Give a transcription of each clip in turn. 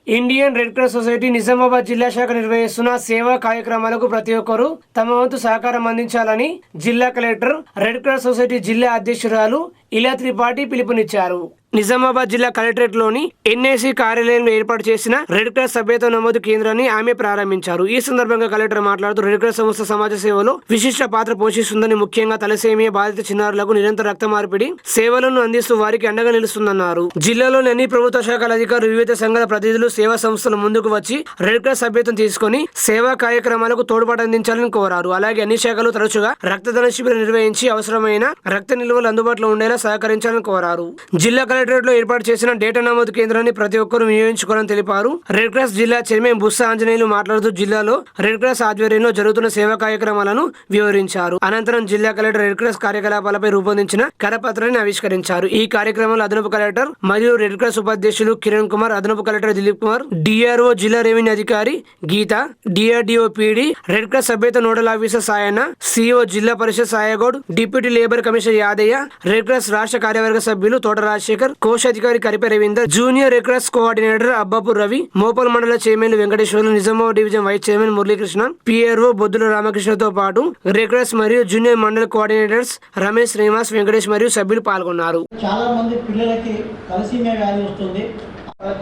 Indian red cross society Nizamabad జిల్లా శాఖ నిర్వహిస్తున్న సేవా కార్యక్రమాలకు ప్రతి ఒక్కరూ తమ వంతు సహకారం అందించాలని జిల్లా కలెక్టర్, రెడ్ క్రాస్ సొసైటీ జిల్లా అధ్యక్షురాలు ఇలా త్రిపాఠి పిలుపునిచ్చారు. నిజామాబాద్ జిల్లా కలెక్టరేట్ లోని ఎన్ఐసి కార్యాలయంలో ఏర్పాటు చేసిన రెడ్ క్రాస్ సభ్యత్వ నమోదు కేంద్రాన్ని ఆమె ప్రారంభించారు. ఈ సందర్భంగా కలెక్టర్ మాట్లాడుతూ రెడ్ క్రాస్ సంస్థ సమాజ సేవలో విశిష్ట పాత్ర పోషిస్తుందని, ముఖ్యంగా తలసేమియా బాధిత చిన్నారులకు నిరంతర రక్త మార్పిడి సేవలను అందిస్తూ వారికి అండగా నిలుస్తుందన్నారు. జిల్లాలోని అన్ని ప్రభుత్వ శాఖల అధికారులు, వివిధ సంఘాల ప్రతినిధులు, సేవా సంస్థలు ముందుకు వచ్చి రెడ్ క్రాస్ సభ్యత్వం తీసుకుని సేవా కార్యక్రమాలకు తోడ్పాటు అందించాలని కోరారు. అలాగే అన్ని శాఖలు తరచుగా రక్తదాన శిబిరం నిర్వహించి అవసరమైన రక్త నిల్వలు అందుబాటులో ఉండేలా సహకరించాలని కోరారు. జిల్లా కలెక్టరేట్ లో ఏర్పాటు చేసిన డేటా నమోదు కేంద్రాన్ని ప్రతి ఒక్కరూ వినియోగించుకోవాలని తెలిపారు. రెడ్ క్రాస్ జిల్లా చైర్మన్ బుస్స ఆంజనేయులు మాట్లాడుతూ జిల్లాలో రెడ్ క్రాస్ ఆధ్వర్యంలో జరుగుతున్న సేవా కార్యక్రమాలను వివరించారు. అనంతరం జిల్లా కలెక్టర్ రెడ్ క్రాస్ కార్యకలాపాలపై రూపొందించిన కరపత్రాన్ని ఆవిష్కరించారు. ఈ కార్యక్రమంలో అదనపు కలెక్టర్ మరియు రెడ్ క్రాస్ ఉపాధ్యక్షులు కిరణ్ కుమార్, అదనపు కలెక్టర్ దిలీప్ కుమార్, డిఆర్ఓ జిల్లా రెవెన్యూ అధికారి Geetha, DRDO PD, red cross సభ్యత nodal officer Sayanna, CO Zilla Parishad Sayagoud, deputy labour commissioner Yadaiah, red cross రాష్ట్ర కార్యవర్గ సభ్యులు తోట రాజశేఖర్, కోశాధికారి Karipe Ravinder, junior red cross coordinator Abbapur Ravi, Mopal మండల chairman Venkateswarlu, Nizamabad division vice chairman Muralikrishna, PRO Boddula రామకృష్ణతో పాటు రెడ్ క్రాస్ మరియు జూనియర్ మండల కోఆర్డినేటర్స్ రమేష్, శ్రీనివాస్, వెంకటేష్ మరియు సభ్యులు పాల్గొన్నారు. చాలా మంది పిల్లలకి తలసేమియా వ్యాధి వస్తుంది,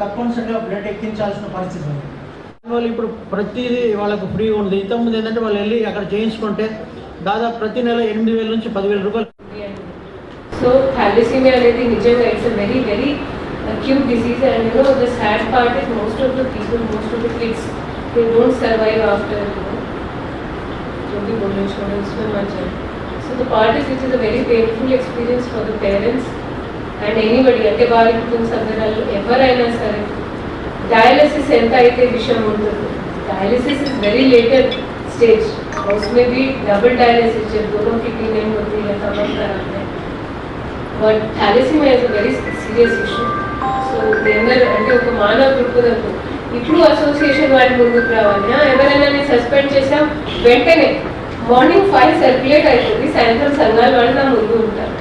తప్పనిసరిగా బ్లడ్ ఎక్కించాల్సిన పరిస్థితి ఉంది. వాళ్ళు ఇప్పుడు ప్రతిదీ వాళ్ళకు ఫ్రీ ఉంది. ఇంతకుముందు ఏంటంటే వాళ్ళు వెళ్ళి అక్కడ చేయించుకుంటే దాదాపు ప్రతి నెల 8,000 నుంచి 10,000 రూపాయలు. సో thalassemia అనేది నిజంగా it's a very very acute disease, and you know the sad part is most of the people, most of the kids, they don't survive after, you know, जो भी बोलने छोड़े उसमें मर जाए. So the part is it is a very painful experience for the parents and anybody, అంటే వారి కుటుంబ సభ్యులు ఎవరైనా సరే. డయాలసిస్ ఎంత అయితే విషయం ఉంటుంది, dialysis is very later stage, उसमें भी डबल डायलिसिस जब दोनों किडनी नहीं होती है तब हम कराते हैं. But thalassemia is a very serious issue. So దేందర్ అంటే ఒక మానవ దృక్పథంతో ఇప్పుడు అసోసియేషన్ వారి ముందుకు రావాలి. ఎవరైనా నేను సస్పెండ్ చేసాం వెంటనే మార్నింగ్ 5 సర్క్యులేట్ అవుతుంది, సాయంత్రం సంఘాల వాళ్ళు నా ముందు ఉంటారు.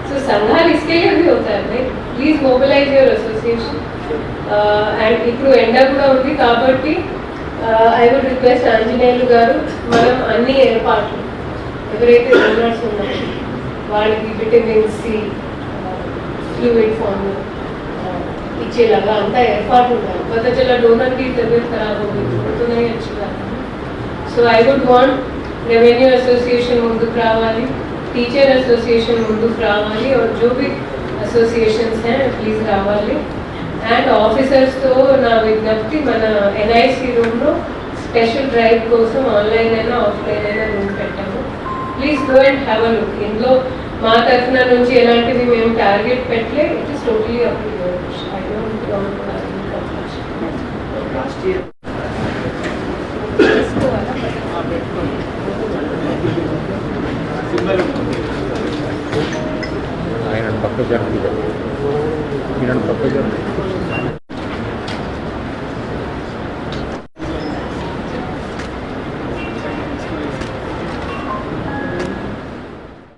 సో సంఘాలు इसके लिए भी होता है. Please mobilise your association. And ఇప్పుడు ఎండ కూడా ఉంది కాబట్టి ఐ వుడ్ రిక్వెస్ట్ ఆంజనేయులు గారు, మనం అన్ని ఏర్పాట్లు ఎవరైతే డోనర్స్ ఉన్నారో వాళ్ళకి విటమిన్ సి ఫ్లూయిడ్ ఫామ్ ఇచ్చేలాగా అంతా ఏర్పాటు ఉండాలి. पता चला डोनर की तबीयत खराब हो गई तो नहीं अच्छी बात है. So I would want revenue association ముందుకు రావాలి, టీచర్ అసోసియేషన్ ముందుకు రావాలి, और जो भी అసోసియేషన్స్ हैं ప్లీజ్ రావాలి. అండ్ ఆఫీసర్స్తో నా విజ్ఞప్తి, మన ఎన్ఐసి రూమ్లో స్పెషల్ డ్రైవ్ కోసం ఆన్లైన్ అయినా ఆఫ్లైన్ అయినా రూమ్ పెట్టాము. Please go and have a look. ఇందులో మా తరఫున నుంచి ఎలాంటివి మేము టార్గెట్ పెట్టలే. It is totally up to your wish. I don't want to have any complaints. Last year ఆయన పక్క